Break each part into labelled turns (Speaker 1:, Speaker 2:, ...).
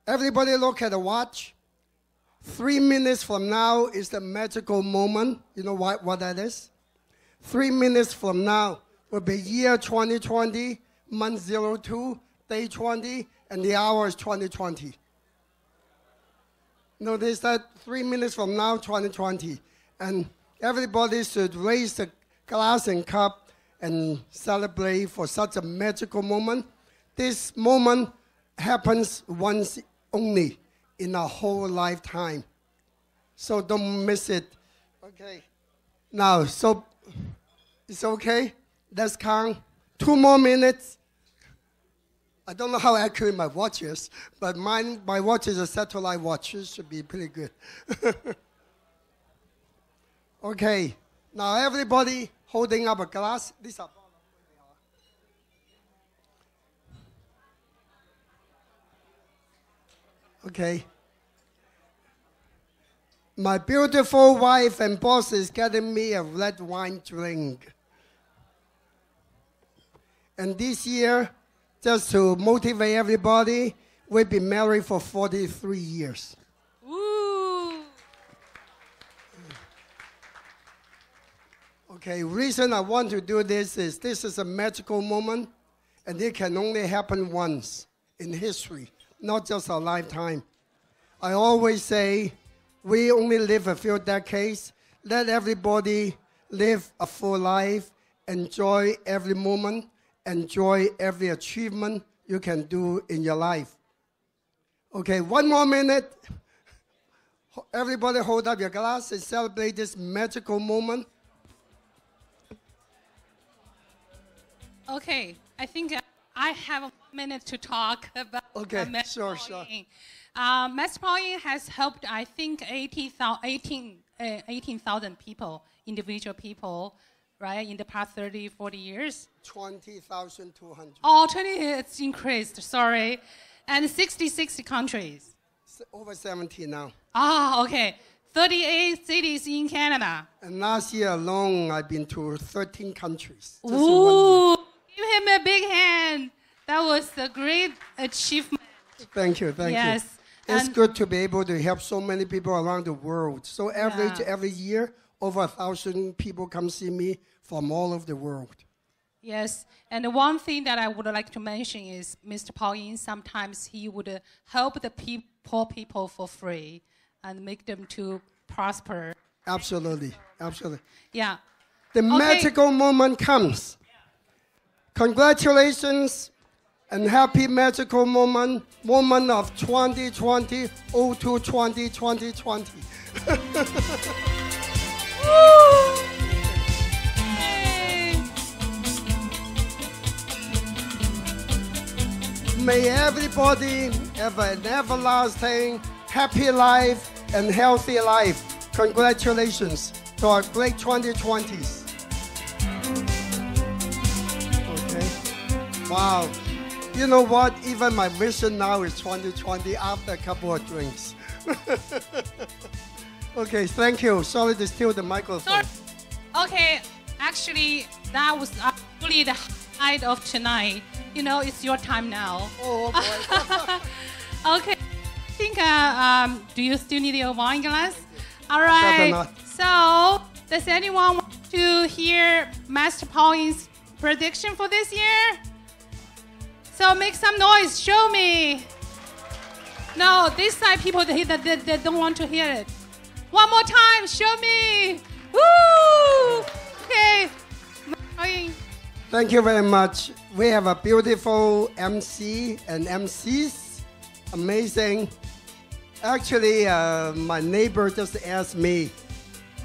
Speaker 1: Everybody look at the watch. 3 minutes from now is the magical moment. You know what that is? 3 minutes from now will be year 2020, month 02, day 20, and the hour is 2020. Notice that 3 minutes from now, 2020. And everybody should raise the glass and cup and celebrate for such a magical moment. This moment happens once only in a whole lifetime. So don't miss it. Okay. Now, so it's okay. Let's count 2 more minutes. I don't know how accurate my watch is, but my watch is a satellite watch. It should be pretty good. Okay. Now everybody holding up a glass. These are okay. My beautiful wife and boss is getting me a red wine drink. And this year, just to motivate everybody, we've been married for 43 years.
Speaker 2: Ooh.
Speaker 1: Okay, reason I want to do this is a magical moment, and it can only happen once in history, not just a lifetime. I always say, we only live a few decades. Let everybody live a full life, enjoy every moment, enjoy every achievement you can do in your life. Okay, 1 more minute. Everybody hold up your glass and celebrate this magical moment.
Speaker 2: Okay, I think I have a minute to talk about Master Pauline. Master Pauline has helped, I think, 18,000 people, individual people, right, in the past 30, 40 years?
Speaker 1: 20,200.
Speaker 2: Oh, 20, it's increased, sorry. And 66 countries.
Speaker 1: Over 70 now.
Speaker 2: Ah, okay. 38 cities in Canada.
Speaker 1: And last year alone, I've been to 13 countries.
Speaker 2: Ooh, give him a big hand. That was a great achievement.
Speaker 1: Thank you, thank you. It's good to be able to help so many people around the world. So every year, over 1,000 people come see me from all over the world.
Speaker 2: Yes, and one thing that I would like to mention is Mr. Pauline, sometimes he would help the poor people for free and make them to prosper.
Speaker 1: Absolutely, absolutely.
Speaker 2: Yeah.
Speaker 1: The magical moment comes. Congratulations and happy magical moment of 2020, 02/20, 2020. May everybody have an everlasting, happy life and healthy life. Congratulations to our great 2020s. Okay. Wow. You know what? Even my vision now is 2020 after a couple of drinks. Okay, thank you. Sorry to steal the microphone.
Speaker 2: Okay, actually, that was actually the highlight of tonight. You know, it's your time now.
Speaker 1: Oh, boy.
Speaker 2: Okay. I think, do you still need your wine glass? All right. So, does anyone want to hear Master Pauline's prediction for this year? So make some noise. Show me. No, this side people, they don't want to hear it. One more time. Show me. Woo! Okay.
Speaker 1: Thank you very much. We have a beautiful MC and MCs. Amazing. Actually, my neighbor just asked me,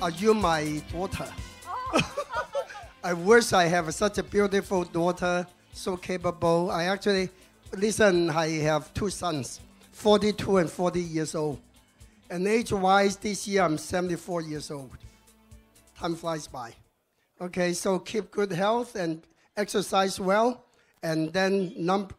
Speaker 1: are you my daughter? I wish I have such a beautiful daughter, so capable. I have 2 sons, 42 and 40 years old. And age-wise, this year I'm 74 years old. Time flies by. Okay, so keep good health and exercise well, and then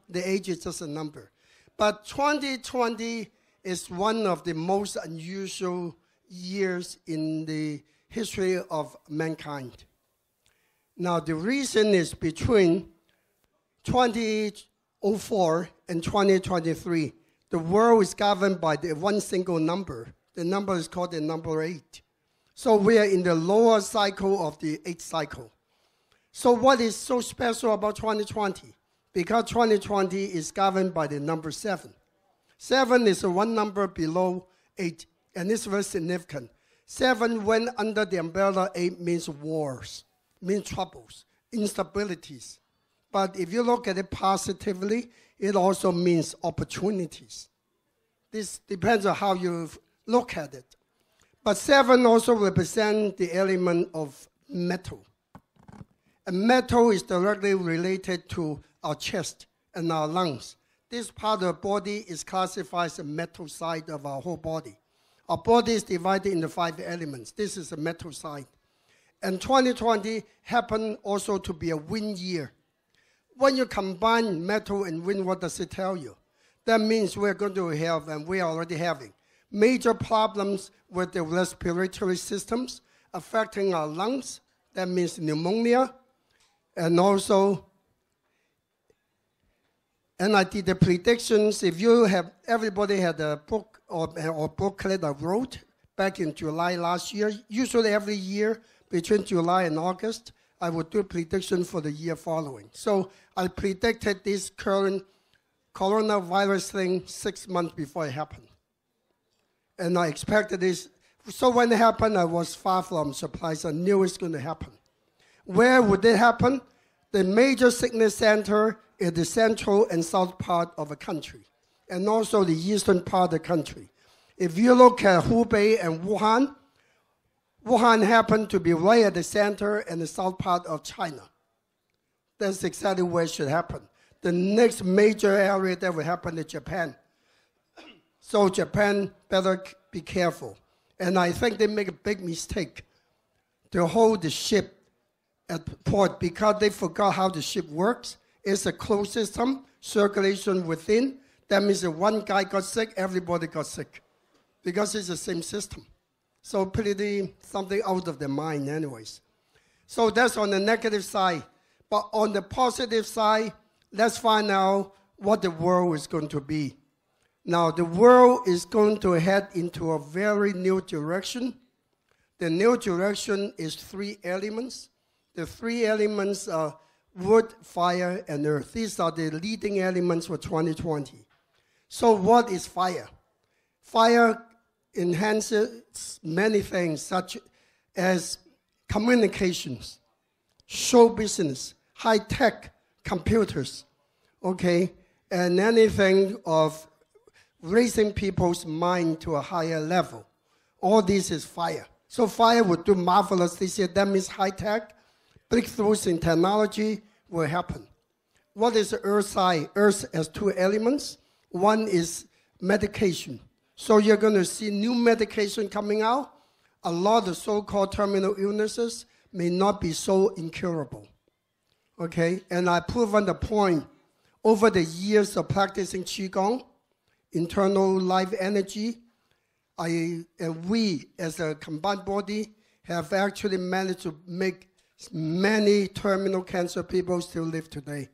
Speaker 1: the age is just a number. But 2020 is one of the most unusual years in the history of mankind. Now, the reason is between 2004 and 2023, the world is governed by the one single number. The number is called the number 8. So we are in the lower cycle of the 8th cycle. So what is so special about 2020? Because 2020 is governed by the number 7. 7 is one number below 8, and it's very significant. 7 went under the umbrella 8 means wars, means troubles, instabilities. But if you look at it positively, it also means opportunities. This depends on how you look at it. But 7 also represents the element of metal. And metal is directly related to our chest and our lungs. This part of the body is classified as the metal side of our whole body. Our body is divided into 5 elements. This is the metal side. And 2020 happened also to be a wind year. When you combine metal and wind, what does it tell you? That means we're going to have, and we are already having, major problems with the respiratory systems affecting our lungs. That means pneumonia. And also, and I did the predictions. If you have, everybody had a book or booklet I wrote back in July last year. Usually every year between July and August, I would do a prediction for the year following. So I predicted this current coronavirus thing 6 months before it happened. And I expected this. So when it happened, I was far from surprised. I knew it's going to happen. Where would it happen? The major sickness center is the central and south part of a country, and also the eastern part of the country. If you look at Hubei and Wuhan, Wuhan happened to be right at the center and the south part of China. That's exactly where it should happen. The next major area that will happen is Japan. So Japan better be careful. And I think they make a big mistake to hold the ship at port because they forgot how the ship works. It's a closed system, circulation within. That means if one guy got sick, everybody got sick because it's the same system. So pretty something out of their mind anyways. So that's on the negative side. But on the positive side, let's find out what the world is going to be. Now, the world is going to head into a very new direction. The new direction is 3 elements. The 3 elements are wood, fire, and earth. These are the leading elements for 2020. So what is fire? Fire enhances many things, such as communications, show business, high-tech computers, okay, and anything of raising people's mind to a higher level. All this is fire. So fire would do marvelous this year. That means high-tech, breakthroughs in technology will happen. What is the earth side? Earth has 2 elements. One is medication. So you're going to see new medication coming out. A lot of so-called terminal illnesses may not be so incurable. Okay, and I've proven the point over the years of practicing Qigong, internal life energy. We, as a combined body, have actually managed to make many terminal cancer people still live today.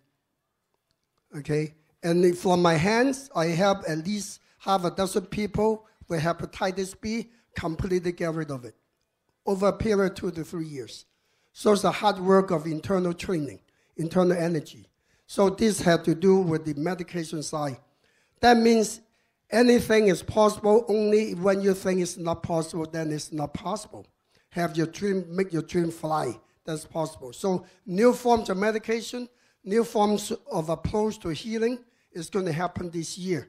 Speaker 1: Okay, and from my hands, I help at least half a dozen people with hepatitis B completely get rid of it over a period of 2 to 3 years. So it's the hard work of internal training, internal energy. So this had to do with the medication side. That means anything is possible only when you think it's not possible, then it's not possible. Have your dream, make your dream fly. That's possible. So new forms of medication, new forms of approach to healing is going to happen this year.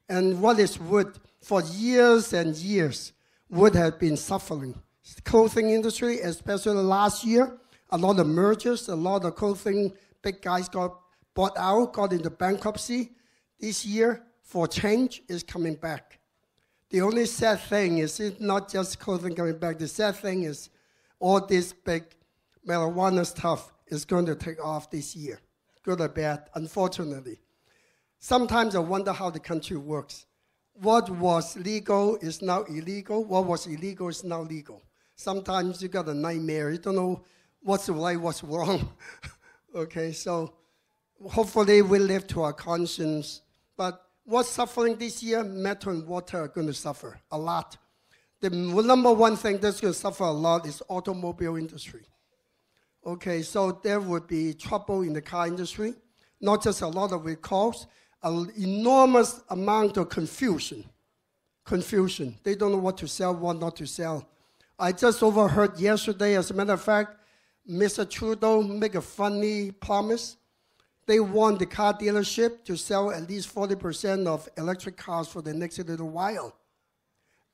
Speaker 1: And what is wood? For years and years, wood has been suffering. Clothing industry, especially last year, a lot of mergers, a lot of clothing big guys got bought out, got into bankruptcy. This year, for change, is coming back. The only sad thing is it's not just clothing coming back. The sad thing is all this big marijuana stuff is going to take off this year, good or bad, unfortunately. Sometimes I wonder how the country works. What was legal is now illegal. What was illegal is now legal. Sometimes you got a nightmare. You don't know what's right, what's wrong. Okay, so hopefully we live to our conscience. But What's suffering this year? Metal and water are going to suffer a lot. The number one thing that's going to suffer a lot is automobile industry. Okay, so there would be trouble in the car industry, not just a lot of recalls, an enormous amount of confusion. Confusion. They don't know what to sell, what not to sell. I just overheard yesterday, as a matter of fact, Mr. Trudeau make a funny promise. They want the car dealership to sell at least 40% of electric cars for the next little while.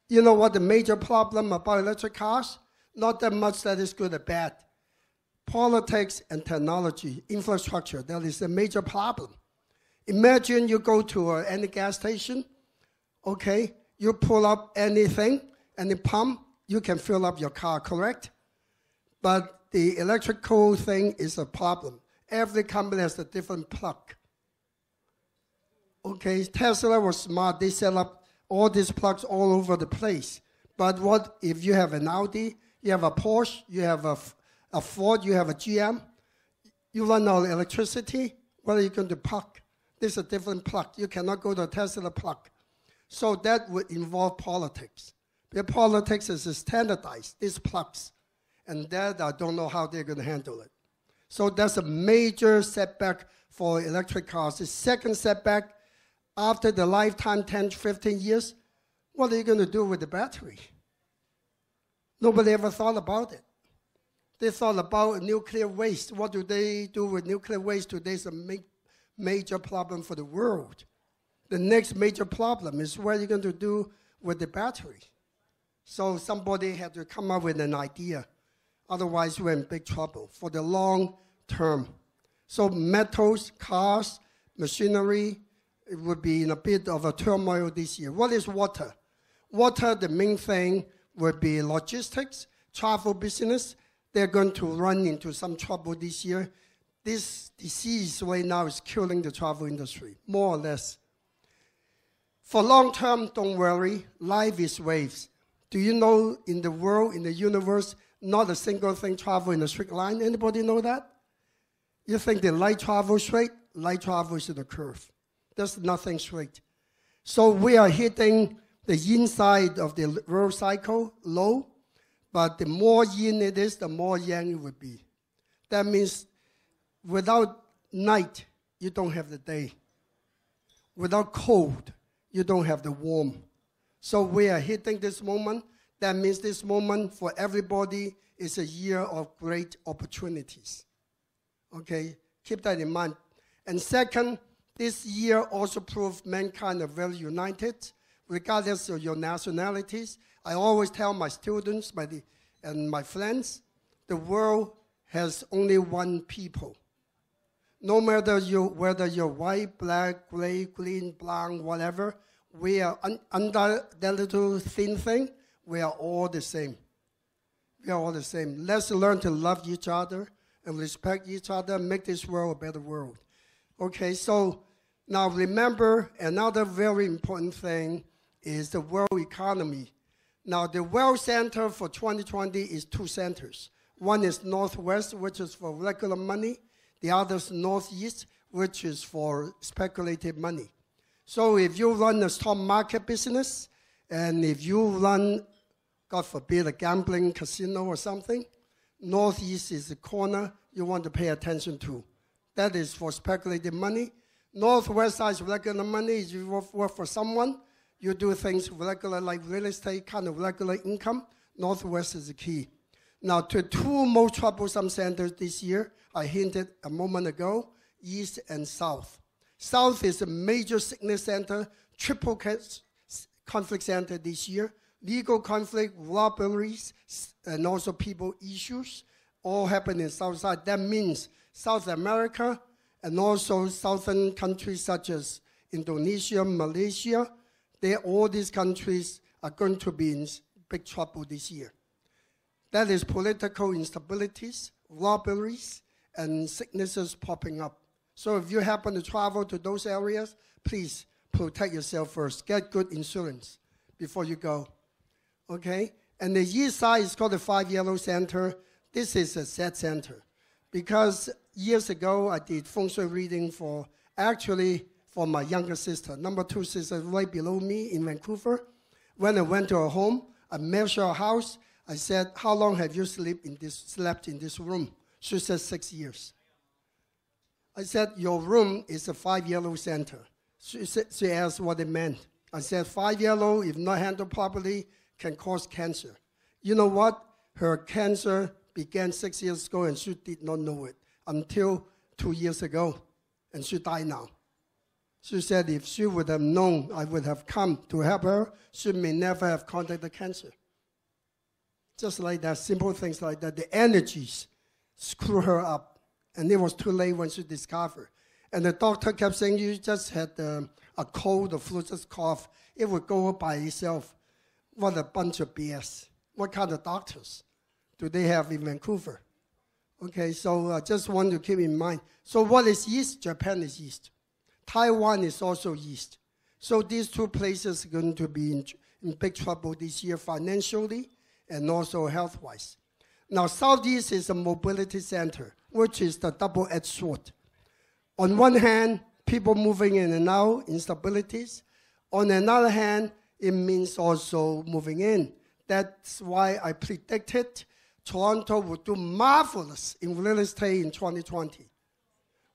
Speaker 1: You know what the major problem about electric cars? Not that much that is good or bad. Politics and technology, infrastructure, that is a major problem. Imagine you go to any gas station, okay, you pull up anything, any pump, you can fill up your car, correct? But the electrical thing is a problem. Every company has a different plug. Okay, Tesla was smart. They set up all these plugs all over the place. But what if you have an Audi, you have a Porsche, you have a Ford, you have a GM, you run out of electricity, what are you going to plug? This is a different plug. You cannot go to a Tesla plug. So that would involve politics. The politics is standardized, these plugs. And that I don't know how they're going to handle it. So that's a major setback for electric cars. The second setback, after the lifetime, 10, 15 years, what are you going to do with the battery? Nobody ever thought about it. They thought about nuclear waste. What do they do with nuclear waste? Today is a major problem for the world. The next major problem is what are you going to do with the battery? So somebody had to come up with an idea. Otherwise, we're in big trouble for the long term. So metals, cars, machinery, it would be in a bit of a turmoil this year. What is water? Water, the main thing would be logistics, travel business. They're going to run into some trouble this year. This disease right now is killing the travel industry, more or less. For long term, don't worry, life is waves. Do you know in the world, in the universe, not a single thing travel in a straight line? Anybody know that? You think the light travels straight? Light travels in a curve. There's nothing straight. So we are hitting the inside of the world cycle low, but the more yin it is, the more yang it would be. That means without night, you don't have the day. Without cold, you don't have the warm. So we are hitting this moment. That means this moment for everybody is a year of great opportunities. Okay, keep that in mind. And second, this year also proved mankind are very united, regardless of your nationalities. I always tell my students and my friends, the world has only one people. No matter whether you're white, black, gray, green, brown, whatever, we are under that little thin thing. We are all the same. We are all the same. Let's learn to love each other and respect each other, make this world a better world. Okay, so now remember another very important thing is the world economy. Now the World Center for 2020 is two centers. One is Northwest, which is for regular money. The other is Northeast, which is for speculative money. So if you run a stock market business, and if you run, God forbid, a gambling casino or something, Northeast is the corner you want to pay attention to. That is for speculative money. Northwest side is regular money. If you work for someone, you do things regular, like real estate, kind of regular income. Northwest is the key. Now, to two most troublesome centers this year, I hinted a moment ago, East and South. South is a major sickness center, triple conflict center this year. Legal conflict, robberies, and also people issues all happen in South side. That means South America and also southern countries such as Indonesia, Malaysia, all these countries are going to be in big trouble this year. That is political instabilities, robberies, and sicknesses popping up. So if you happen to travel to those areas, please protect yourself first. Get good insurance before you go. Okay? And the east side is called the Five Yellow Center. This is a sad center. Because years ago, I did feng shui reading for actually for my younger sister. Number 2 sister right below me in Vancouver. When I went to her home, I measured her house. I said, how long have you slept in this room? She said 6 years. I said, your room is a 5 yellow center. She asked what it meant. I said, 5 yellow, if not handled properly, can cause cancer. You know what? Her cancer began 6 years ago, and she did not know it until 2 years ago, and she died now. She said if she would have known I would have come to help her, she may never have contacted cancer. Just like that, simple things like that. The energies screw her up, and it was too late when she discovered. And the doctor kept saying, you just had a cold, a flu, just cough. It would go by itself. What a bunch of BS. What kind of doctors do they have in Vancouver? Okay, so I just want to keep in mind. So what is east? Japan is east. Taiwan is also east. So these 2 places are going to be in big trouble this year financially and also health-wise. Now, southeast is a mobility center, which is the double-edged sword. On one hand, people moving in and out, instabilities. On another hand, it means also moving in. That's why I predicted Toronto would do marvelous in real estate in 2020.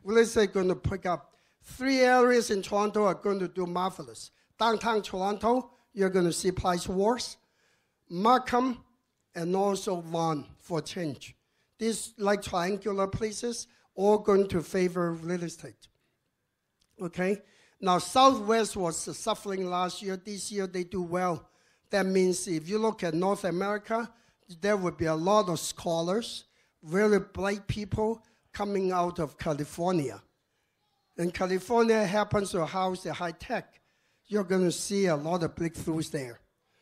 Speaker 1: Real estate is going to pick up. 3 areas in Toronto are going to do marvelous. Downtown Toronto, you're going to see price wars. Markham and also Vaughan for change. These like triangular places, all going to favor real estate. Okay? Now, Southwest was suffering last year. This year, they do well. That means if you look at North America, there will be a lot of scholars, very bright people coming out of California. And California happens to house the high tech. You're going to see a lot of breakthroughs there.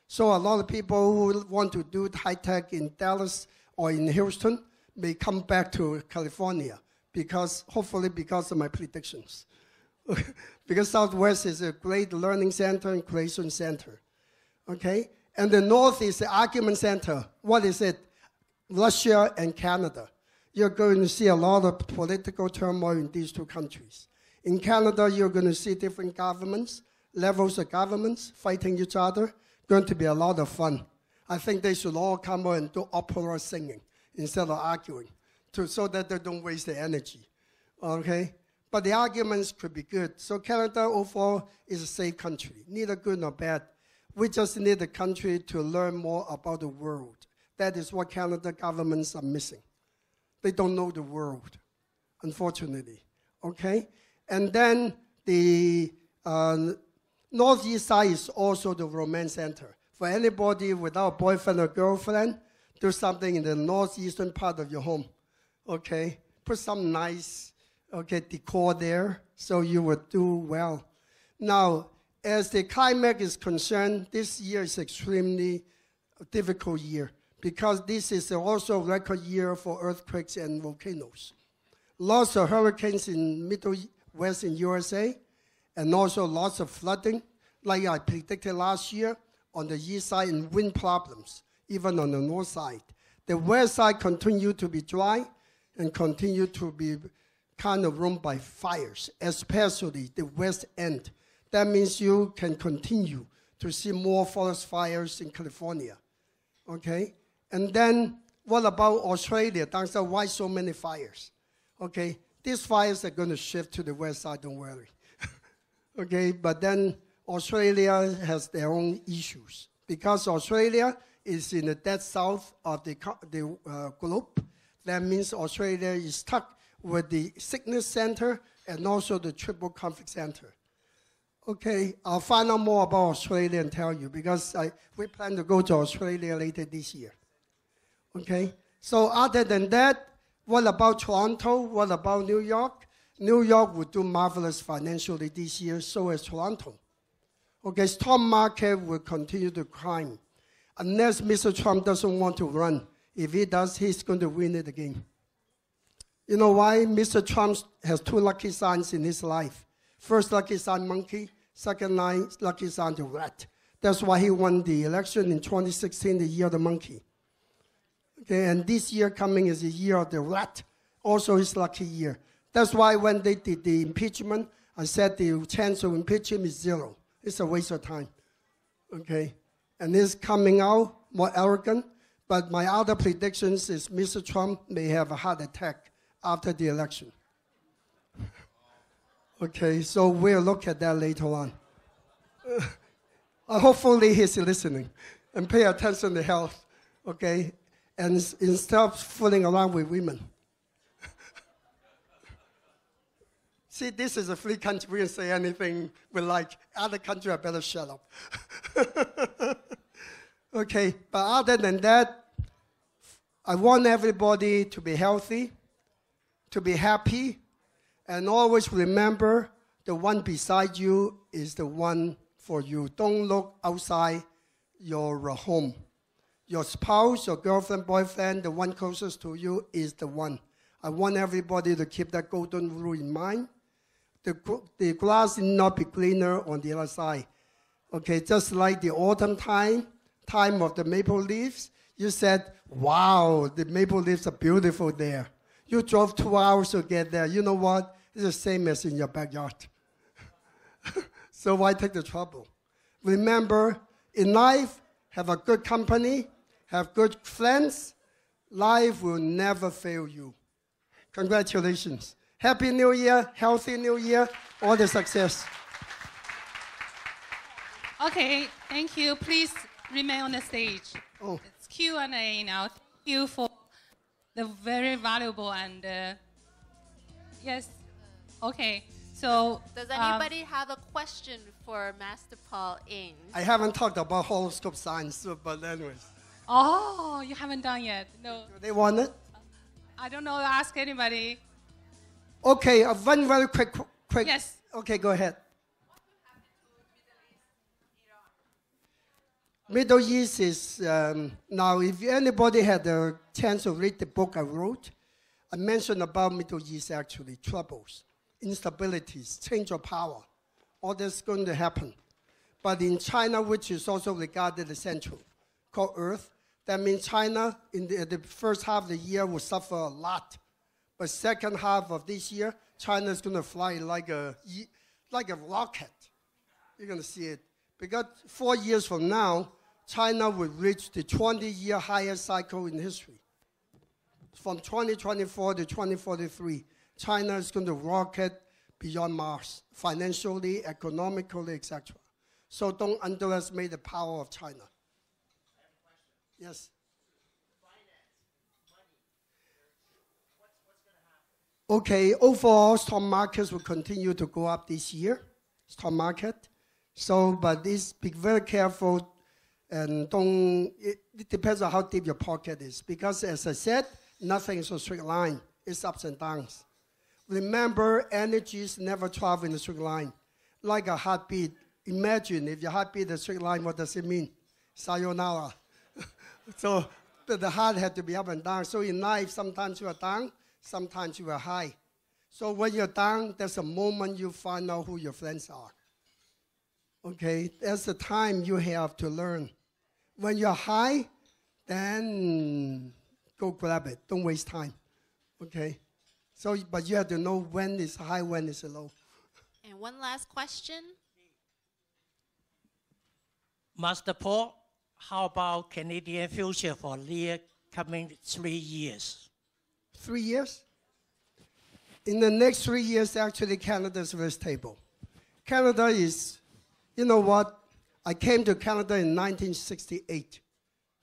Speaker 1: So a lot of people who want to do high tech in Dallas or in Houston may come back to California hopefully because of my predictions. Because Southwest is a great learning center and creation center. Okay? And the North is the argument center. What is it? Russia and Canada. You're going to see a lot of political turmoil in these 2 countries. In Canada, you're going to see different governments, levels of governments fighting each other. Going to be a lot of fun. I think they should all come out and do opera singing instead of arguing, so that they don't waste their energy. Okay? But the arguments could be good. So Canada overall is a safe country, neither good nor bad. We just need the country to learn more about the world. That is what Canada governments are missing. They don't know the world, unfortunately. Okay? And then the northeast side is also the romance center. For anybody without a boyfriend or girlfriend, do something in the northeastern part of your home. Okay? Put some nice decor there so you would do well. Now, as the climate is concerned, this year is extremely difficult year because this is also a record year for earthquakes and volcanoes. Lots of hurricanes in Midwestern USA, and also lots of flooding, like I predicted last year on the east side, and wind problems, even on the north side. The west side continued to be dry and continue to be kind of run by fires, especially the west end. That means you can continue to see more forest fires in California, okay? And then what about Australia? That's why so many fires, okay? These fires are going to shift to the west side, don't worry, okay? But then Australia has their own issues because Australia is in the dead south of the globe. That means Australia is stuck with the sickness center and also the triple conflict center. Okay, I'll find out more about Australia and tell you because we plan to go to Australia later this year. Okay, so other than that, what about Toronto? What about New York? New York would do marvelous financially this year, so as Toronto. Okay, stock market will continue to climb unless Mr. Trump doesn't want to run. If he does, he's going to win it again. You know why? Mr. Trump has 2 lucky signs in his life. First lucky sign, monkey. Second lucky sign, the rat. That's why he won the election in 2016, the year of the monkey. Okay, and this year coming is the year of the rat. Also his lucky year. That's why when they did the impeachment, I said the chance of impeachment is 0. It's a waste of time. Okay? And it's coming out more arrogant. But my other predictions is Mr. Trump may have a heart attack after the election. Okay, so we'll look at that later on. Hopefully he's listening and pay attention to health, okay? And stop fooling around with women. See, this is a free country. We can say anything we like. Other countries, I better shut up. Okay, but other than that, I want everybody to be healthy, to be happy, and always remember the one beside you is the one for you. Don't look outside your home. Your spouse, your girlfriend, boyfriend, the one closest to you is the one. I want everybody to keep that golden rule in mind. The grass will not be greener on the other side. Okay, just like the autumn time of the maple leaves, you said, wow, the maple leaves are beautiful there. You drove 2 hours to get there. You know what? It's the same as in your backyard. So why take the trouble? Remember, in life, have a good company, have good friends. Life will never fail you. Congratulations. Happy New Year, healthy New Year, all the success.
Speaker 2: Okay, thank you. Please remain on the stage.
Speaker 1: Oh.
Speaker 2: It's Q&A now. Thank you for the very valuable and yes. Okay, so
Speaker 3: does anybody have a question for Master Paul Ng?
Speaker 1: I haven't talked about horoscope signs, but anyways.
Speaker 2: Oh, you haven't done yet? No.
Speaker 1: Do they want it?
Speaker 2: I don't know. Ask anybody.
Speaker 1: Okay, one very quick.
Speaker 2: Yes.
Speaker 1: Okay, go ahead. Middle East is, now if anybody had a chance to read the book I wrote, I mentioned about Middle East actually, troubles, instabilities, change of power, all that's going to happen. But in China, which is also regarded as central, called Earth, that means China in the first half of the year will suffer a lot. But second half of this year, China is going to fly like a rocket. You're going to see it. Because 4 years from now, China will reach the 20-year highest cycle in history. From 2024 to 2043, China is going to rocket beyond Mars, financially, economically, etc. So don't underestimate the power of China.
Speaker 4: I have a question.
Speaker 1: Yes.
Speaker 4: Finance, money, what's going to happen?
Speaker 1: Okay, overall, stock markets will continue to go up this year, stock market. So, but be very careful and it depends on how deep your pocket is. Because as I said, nothing is a straight line. It's ups and downs. Remember, energies never travel in a straight line. Like a heartbeat. Imagine if your heartbeat is a straight line, what does it mean? Sayonara. So the heart had to be up and down. So in life, sometimes you are down, sometimes you are high. So when you're down, there's a moment you find out who your friends are. Okay, that's the time you have to learn. When you're high, then go grab it. Don't waste time. Okay? So, but you have to know when it's high, when it's low.
Speaker 3: And one last question.
Speaker 4: Master Paul, how about Canadian future for the coming 3 years?
Speaker 1: 3 years? In the next 3 years, actually, Canada is very stable. Canada is, you know what? I came to Canada in 1968,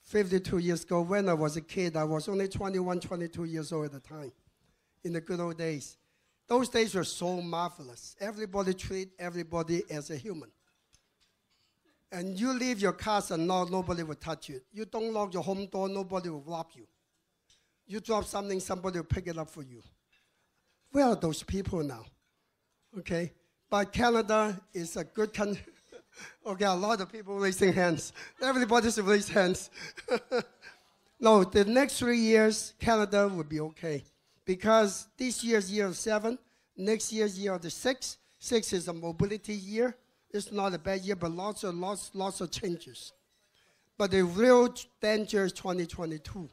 Speaker 1: 52 years ago. When I was a kid, I was only 21, 22 years old at the time, in the good old days. Those days were so marvelous. Everybody treat everybody as a human. And you leave your cars unlocked, nobody will touch you. You don't lock your home door, nobody will rob you. You drop something, somebody will pick it up for you. Where are those people now? Okay? But Canada is a good country. Okay, a lot of people raising hands. Everybody's raised hands. No, the next 3 years, Canada will be okay. Because this year's year of 7, next year's year of the 6. 6 is a mobility year. It's not a bad year, but lots of changes. But the real danger is 2022.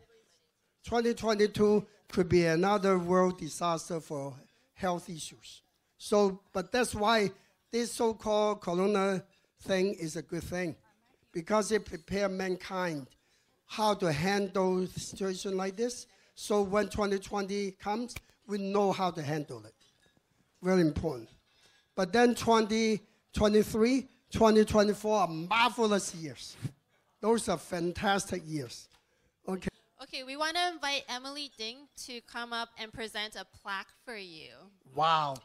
Speaker 1: 2022 could be another world disaster for health issues. So, but that's why this so-called corona thing is a good thing, because it prepares mankind how to handle a situation like this. So when 2020 comes, we know how to handle it. Very important. But then 2023, 2024 are marvelous years. Those are fantastic years. Okay.
Speaker 3: Okay, we want to invite Emily Ding to come up and present a plaque for you.
Speaker 1: Wow.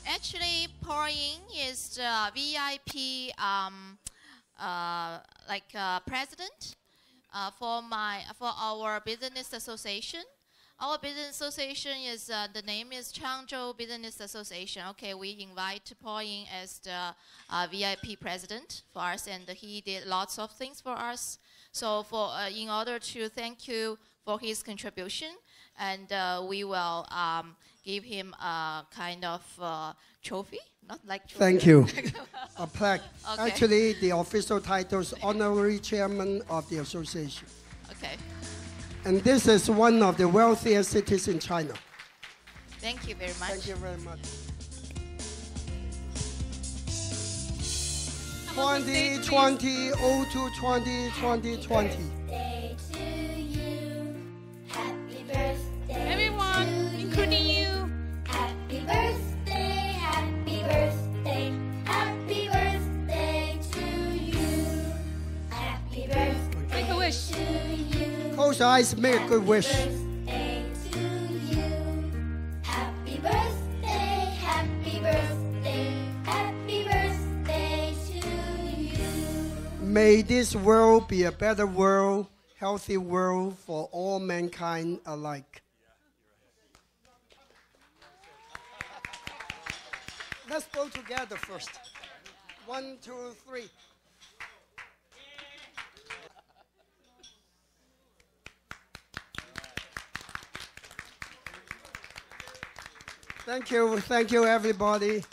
Speaker 5: Actually, Paul Ying is the VIP president for our business association. Our business association is the name is Changzhou Business Association. Okay, we invite Paul Ying as the VIP president for us, and he did lots of things for us. So in order to thank you for his contribution, and we will give him a kind of trophy, not like trophy.
Speaker 1: Thank you. A plaque.
Speaker 5: Okay.
Speaker 1: Actually, the official title is Honorary Chairman of the Association.
Speaker 5: Okay.
Speaker 1: And this is one of the wealthiest cities in China.
Speaker 5: Thank you very much.
Speaker 1: Thank you very much. 2020, 0220, 2020.
Speaker 2: Everyone, including you.
Speaker 6: Happy birthday, happy birthday, happy birthday to you. Happy birthday
Speaker 2: Make a wish.
Speaker 6: to you.
Speaker 1: Close your eyes, make a good wish.
Speaker 6: Birthday to you. Happy birthday, happy birthday, happy birthday to you.
Speaker 1: May this world be a better world, healthy world for all mankind alike. Let's go together first. 1, 2, 3. Thank you, everybody.